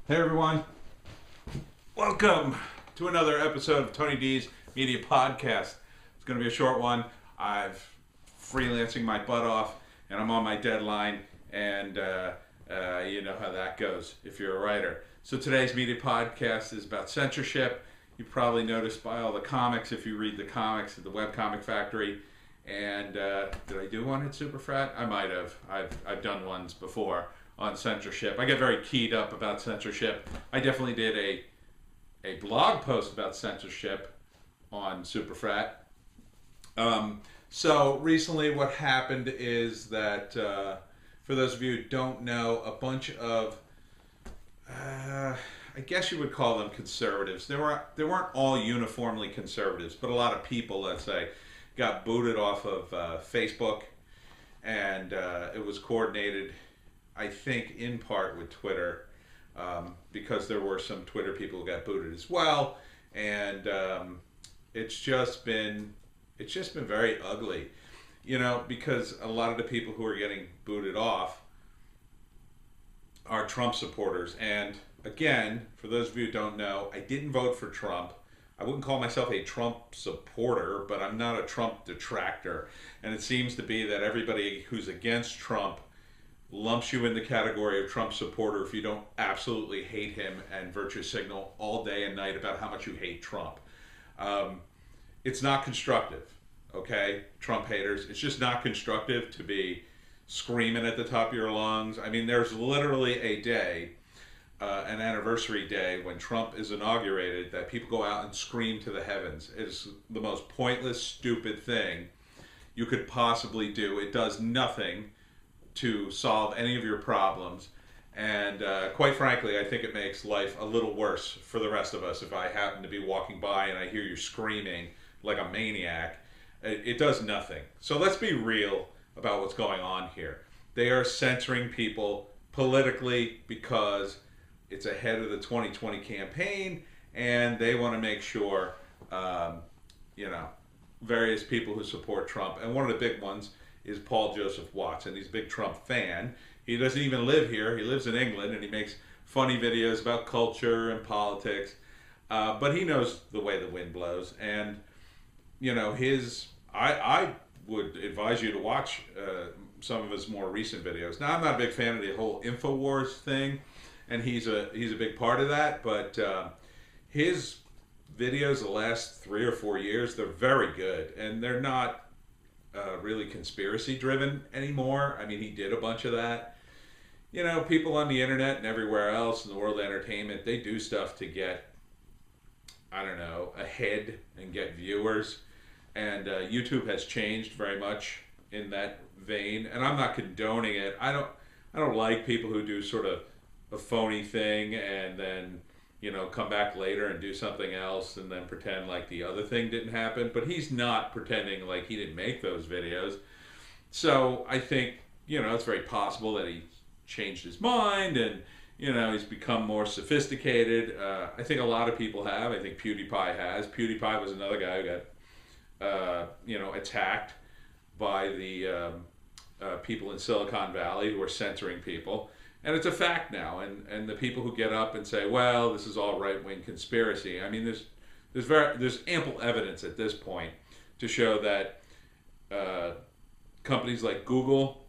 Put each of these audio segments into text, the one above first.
Hey everyone, welcome to another episode of Tony D's Media Podcast. It's going to be a short one. I've freelancing my butt off and I'm on my deadline, and you know how that goes if you're a writer. So today's media podcast is about censorship. You probably noticed by all the comics, if you read the comics at the Webcomic Factory. And did I do one at Superfrat? I might have. I've done ones before on censorship. I get very keyed up about censorship. I definitely did a blog post about censorship on Superfrat. So recently what happened is that, for those of you who don't know, a bunch of, I guess you would call them conservatives. They weren't all uniformly conservatives, but a lot of people, let's say, got booted off of Facebook, and it was coordinated, I think, in part with Twitter, because there were some Twitter people who got booted as well, and it's just been very ugly, you know, because a lot of the people who are getting booted off are Trump supporters. And again, for those of you who don't know, I didn't vote for Trump. I wouldn't call myself a Trump supporter, but I'm not a Trump detractor. And it seems to be that everybody who's against Trump lumps you in the category of Trump supporter if you don't absolutely hate him and virtue signal all day and night about how much you hate Trump. It's not constructive, okay, Trump haters. It's just not constructive to be screaming at the top of your lungs. I mean, there's literally a day, an anniversary day when Trump is inaugurated, that people go out and scream to the heavens. It's the most pointless, stupid thing you could possibly do. It does nothing to solve any of your problems. And quite frankly, I think it makes life a little worse for the rest of us. If I happen to be walking by and I hear you screaming like a maniac, it does nothing. So let's be real about what's going on here. They are censoring people politically because it's ahead of the 2020 campaign, and they want to make sure, you know, various people who support Trump, and one of the big ones is Paul Joseph Watson. He's a big Trump fan. He doesn't even live here. He lives in England, and he makes funny videos about culture and politics. But he knows the way the wind blows. And, you know, I would advise you to watch some of his more recent videos. Now, I'm not a big fan of the whole InfoWars thing, and he's a big part of that. But his videos the last 3 or 4 years, they're very good, and they're not really conspiracy driven anymore. I mean, he did a bunch of that. You know, people on the internet and everywhere else in the world of entertainment, they do stuff to get, I don't know, ahead and get viewers. And YouTube has changed very much in that vein, and I'm not condoning it. I don't like people who do sort of a phony thing and then, you know, come back later and do something else and then pretend like the other thing didn't happen. But he's not pretending like he didn't make those videos. So I think, you know, it's very possible that he changed his mind and, you know, he's become more sophisticated. I think a lot of people have. I think PewDiePie has. PewDiePie was another guy who got, you know, attacked by the people in Silicon Valley who are censoring people. And it's a fact now, and the people who get up and say, well, this is all right-wing conspiracy. I mean, there's ample evidence at this point to show that companies like Google,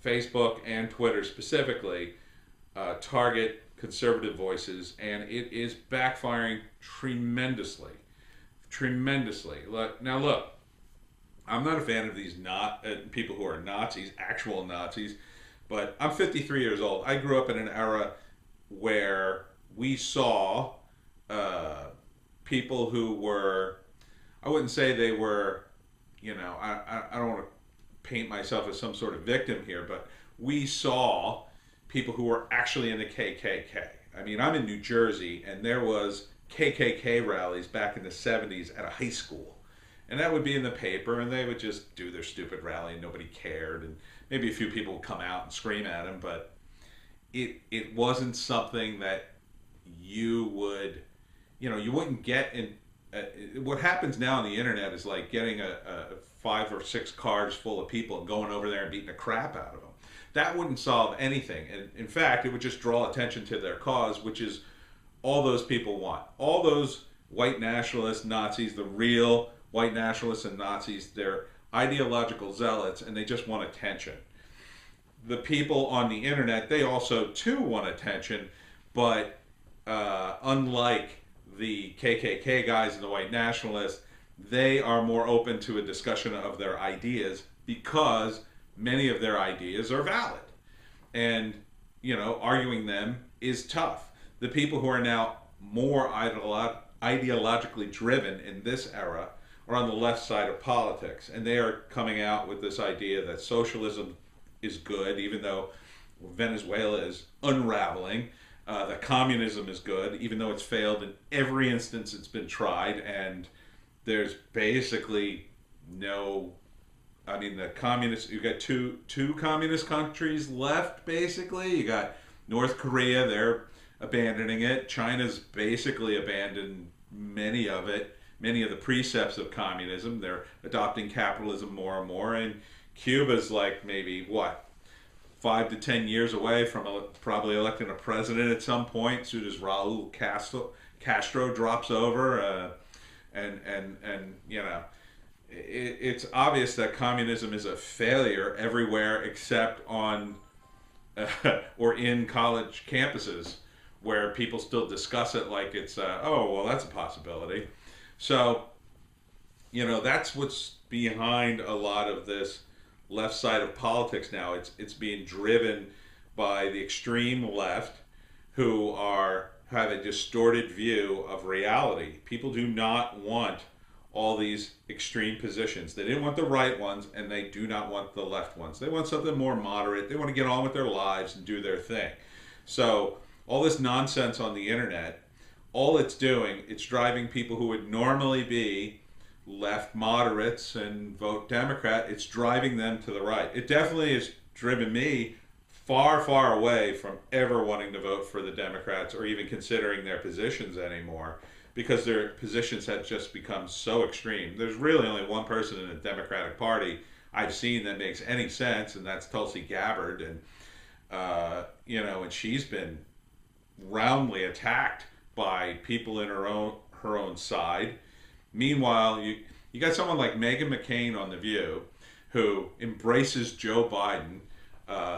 Facebook, and Twitter specifically target conservative voices, and it is backfiring tremendously. Tremendously. Now look, I'm not a fan of these people who are Nazis, actual Nazis. But I'm 53 years old. I grew up in an era where we saw people who were, I wouldn't say they were, you know, I don't want to paint myself as some sort of victim here, but we saw people who were actually in the KKK. I mean, I'm in New Jersey, and there was KKK rallies back in the 70s at a high school. And that would be in the paper, and they would just do their stupid rally, and nobody cared. And maybe a few people would come out and scream at them, but it wasn't something that you would, you know, you wouldn't get in. What happens now on the internet is like getting a 5 or 6 cars full of people and going over there and beating the crap out of them. that wouldn't solve anything. And in fact, it would just draw attention to their cause, which is all those people want. All those white nationalists, Nazis, the real white nationalists and Nazis, they're ideological zealots and they just want attention. The people on the internet, they also too want attention, but unlike the KKK guys and the white nationalists, they are more open to a discussion of their ideas because many of their ideas are valid. And, you know, arguing them is tough. The people who are now more ideologically driven in this era are on the left side of politics. And they are coming out with this idea that socialism is good, even though Venezuela is unraveling. That communism is good, even though it's failed in every instance it's been tried. And there's basically no, I mean, the communists, you got two communist countries left, basically. You got North Korea, they're abandoning it. China's basically abandoned many of the precepts of communism. They're adopting capitalism more and more. And Cuba's like maybe, 5 to 10 years away from probably electing a president at some point, as soon as Raul Castro drops over. And you know, it's obvious that communism is a failure everywhere except on or in college campuses, where people still discuss it like it's oh, well, that's a possibility. So, you know, that's what's behind a lot of this left side of politics now. It's being driven by the extreme left, who have a distorted view of reality. People do not want all these extreme positions. They didn't want the right ones, and they do not want the left ones. They want something more moderate. They want to get on with their lives and do their thing. So all this nonsense on the internet, all it's doing, it's driving people who would normally be left moderates and vote Democrat, it's driving them to the right. It definitely has driven me far, far away from ever wanting to vote for the Democrats or even considering their positions anymore, because their positions have just become so extreme. There's really only one person in the Democratic Party I've seen that makes any sense, and that's Tulsi Gabbard. And you know, and she's been roundly attacked by people in her own side. Meanwhile, you got someone like Meghan McCain on The View, who embraces Joe Biden,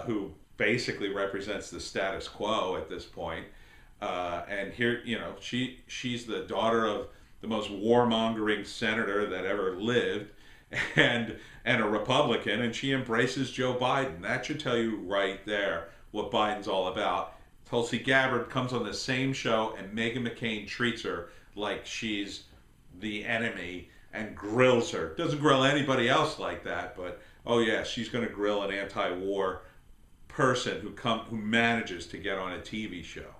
who basically represents the status quo at this point. And here, you know, she's the daughter of the most warmongering senator that ever lived, and a Republican, and she embraces Joe Biden. That should tell you right there what Biden's all about. Tulsi Gabbard comes on the same show, and Meghan McCain treats her like she's the enemy and grills her. Doesn't grill anybody else like that, but oh yeah, she's going to grill an anti-war person who manages to get on a TV show.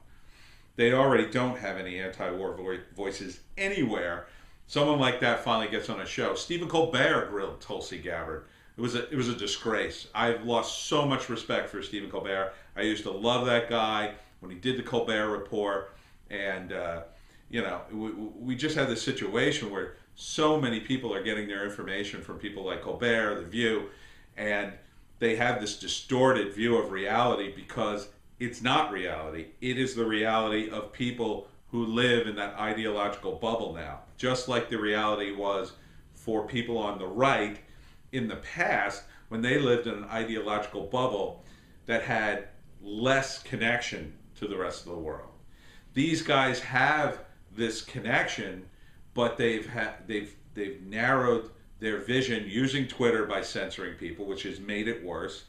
They already don't have any anti-war voices anywhere. Someone like that finally gets on a show. Stephen Colbert grilled Tulsi Gabbard. It was a disgrace. I've lost so much respect for Stephen Colbert. I used to love that guy when he did the Colbert Report, and you know, we just had this situation where so many people are getting their information from people like Colbert, The View, and they have this distorted view of reality because it's not reality. It is the reality of people who live in that ideological bubble now. Just like the reality was for people on the right in the past, when they lived in an ideological bubble that had less connection to the rest of the world. These guys have this connection, but they've narrowed their vision using Twitter by censoring people, which has made it worse,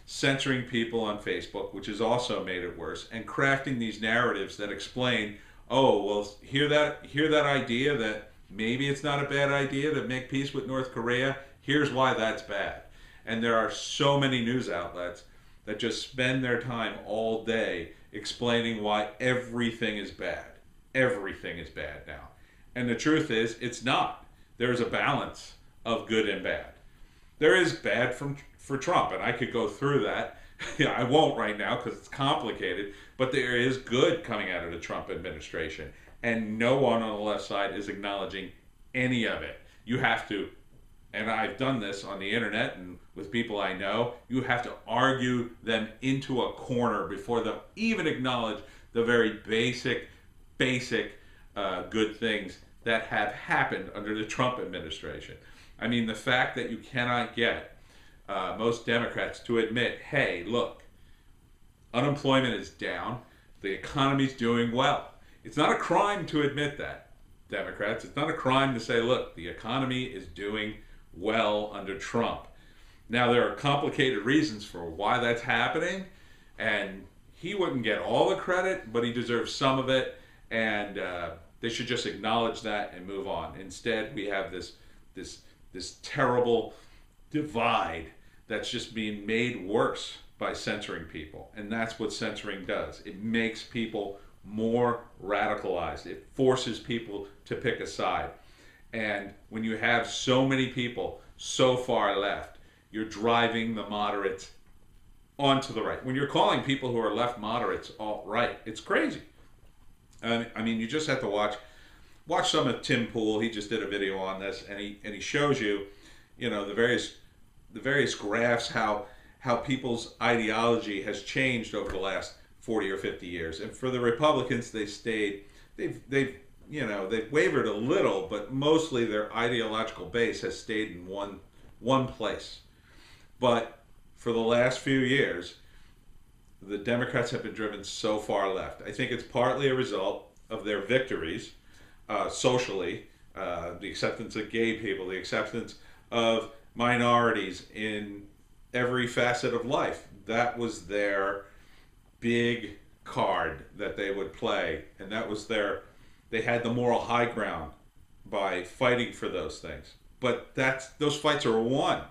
censoring people on Facebook, which has also made it worse, and crafting these narratives that explain, oh, well, hear that idea that maybe it's not a bad idea to make peace with North Korea. Here's why that's bad. And there are so many news outlets that just spend their time all day explaining why everything is bad. Everything is bad now. And the truth is, it's not. There's a balance of good and bad. There is bad for Trump, and I could go through that. I won't right now because it's complicated, but there is good coming out of the Trump administration, and no one on the left side is acknowledging any of it. You have to and I've done this on the internet and with people I know, you have to argue them into a corner before they'll even acknowledge the very basic good things that have happened under the Trump administration. I mean, the fact that you cannot get most Democrats to admit, hey, look, unemployment is down, the economy's doing well. It's not a crime to admit that, Democrats. It's not a crime to say, look, the economy is doing well under Trump. Now, there are complicated reasons for why that's happening, and he wouldn't get all the credit, but he deserves some of it, and they should just acknowledge that and move on. Instead, we have this terrible divide that's just being made worse by censoring people, and that's what censoring does. It makes people more radicalized. It forces people to pick a side. And when you have so many people so far left, you're driving the moderates onto the right. When you're calling people who are left moderates alt-right, it's crazy. I mean, you just have to watch some of Tim Pool. He just did a video on this, and he shows you, the various graphs how people's ideology has changed over the last 40 or 50 years. And for the Republicans, they've wavered a little, but mostly their ideological base has stayed in one place. But for the last few years, the Democrats have been driven so far left. I think it's partly a result of their victories socially, the acceptance of gay people, the acceptance of minorities in every facet of life. That was their big card that they would play, and that was they had the moral high ground by fighting for those things. But those fights are won.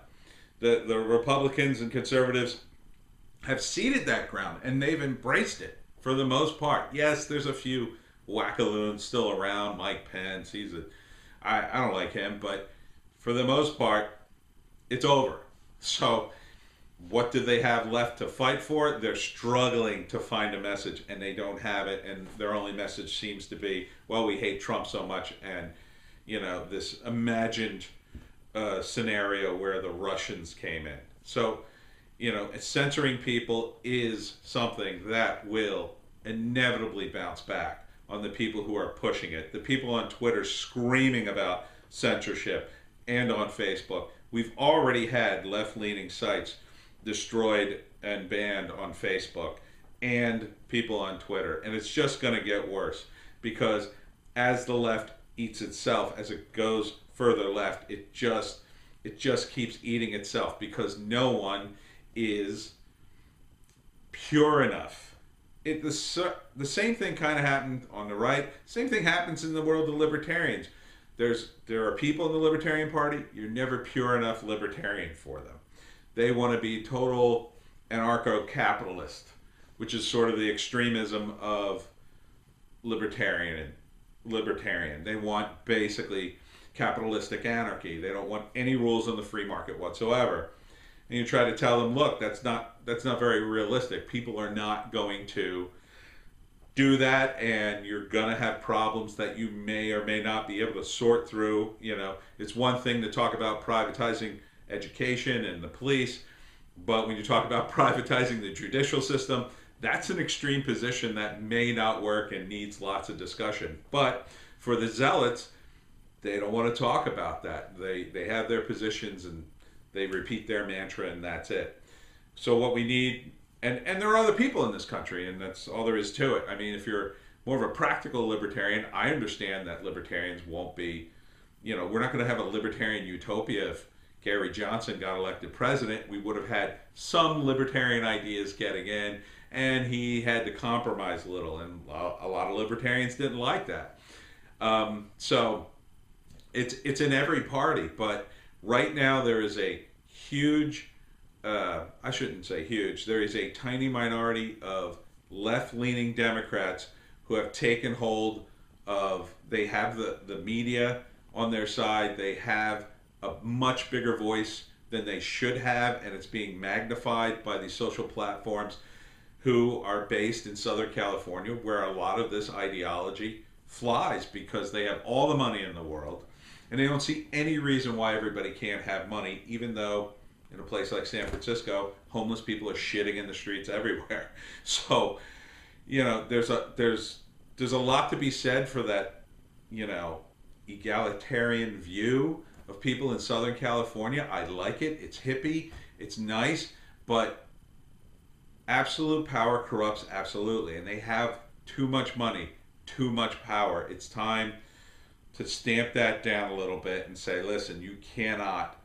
The Republicans and conservatives have ceded that ground, and they've embraced it for the most part. Yes, there's a few wackaloons still around. Mike Pence, I don't like him, but for the most part, it's over. So what do they have left to fight for? They're struggling to find a message, and they don't have it, and their only message seems to be, well, we hate Trump so much, and this imagined scenario where the Russians came in. So censoring people is something that will inevitably bounce back on the people who are pushing it. The people on Twitter screaming about censorship, and on Facebook. We've already had left-leaning sites destroyed and banned on Facebook, and people on Twitter. And it's just going to get worse, because as the left eats itself, as it goes further left, it just keeps eating itself, because no one is pure enough. The same thing kind of happened on the right. Same thing happens in the world of libertarians. There are people in the Libertarian Party, you're never pure enough libertarian for them. They want to be total anarcho-capitalist, which is sort of the extremism of libertarian. They want basically capitalistic anarchy. They don't want any rules on the free market whatsoever. And you try to tell them, look, that's not very realistic. People are not going to do that, and you're going to have problems that you may or may not be able to sort through. It's one thing to talk about privatizing education and the police, but when you talk about privatizing the judicial system, that's an extreme position that may not work and needs lots of discussion. But for the zealots, they don't want to talk about that. They have their positions, and they repeat their mantra, and that's it. So what we need, and there are other people in this country, and that's all there is to it. I mean, if you're more of a practical libertarian, I understand that libertarians won't be, we're not going to have a libertarian utopia. If Gary Johnson got elected president, we would have had some libertarian ideas getting in, and he had to compromise a little, and a lot of libertarians didn't like that. So it's in every party, but right now there is a huge, I shouldn't say huge, there is a tiny minority of left-leaning Democrats who have taken hold of, they have the media on their side, they have a much bigger voice than they should have, and it's being magnified by these social platforms who are based in Southern California, where a lot of this ideology flies, because they have all the money in the world. And they don't see any reason why everybody can't have money, even though in a place like San Francisco, homeless people are shitting in the streets everywhere. So, you know, there's a lot to be said for that, you know, egalitarian view of people in Southern California. I like it. It's hippie. It's nice, but absolute power corrupts absolutely, and they have too much money, too much power. It's time to stamp that down a little bit and say, listen, you cannot,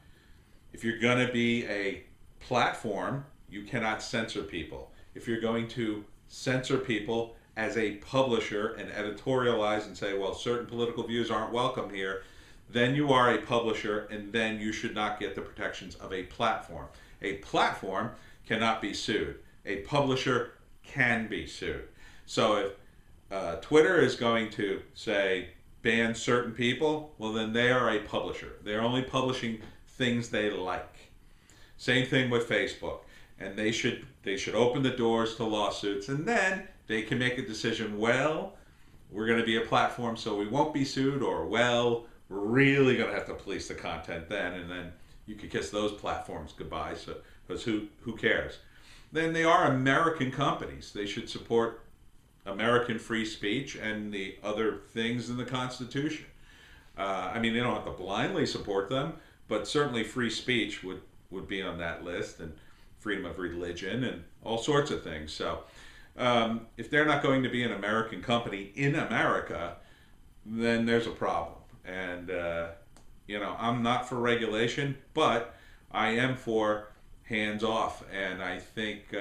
if you're going to be a platform, you cannot censor people. If you're going to censor people as a publisher and editorialize and say, well, certain political views aren't welcome here, then you are a publisher, and then you should not get the protections of a platform. A platform cannot be sued. A publisher can be sued. So if Twitter is going to say ban certain people, well, then they are a publisher. They're only publishing things they like. Same thing with Facebook, and they should open the doors to lawsuits, and then they can make a decision. Well, we're going to be a platform, so we won't be sued, or well, we're really going to have to police the content then, and then you could kiss those platforms goodbye. So, because who cares? Then they are American companies. They should support American free speech and the other things in the Constitution. I mean, they don't have to blindly support them, but certainly free speech would be on that list, and freedom of religion and all sorts of things. So if they're not going to be an American company in America, then there's a problem. And, you know, I'm not for regulation, but I am for hands off. And I think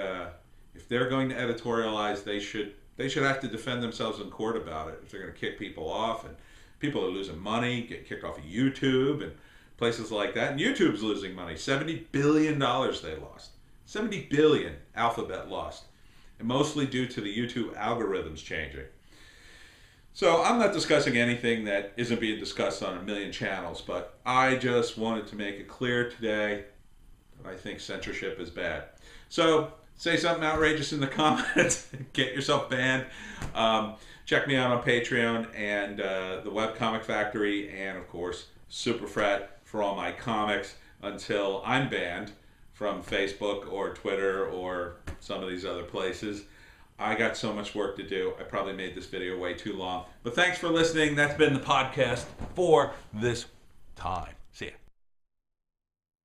if they're going to editorialize, they should have to defend themselves in court about it. If they're going to kick people off, and people are losing money, get kicked off of YouTube and places like that. And YouTube's losing money. $70 billion they lost. 70 billion Alphabet lost. And mostly due to the YouTube algorithms changing. So I'm not discussing anything that isn't being discussed on a million channels, but I just wanted to make it clear today that I think censorship is bad. So say something outrageous in the comments, get yourself banned. Check me out on Patreon and the Webcomic Factory, and of course Superfret for all my comics until I'm banned from Facebook or Twitter or some of these other places. I got so much work to do. I probably made this video way too long. But thanks for listening. That's been the podcast for this time. See ya.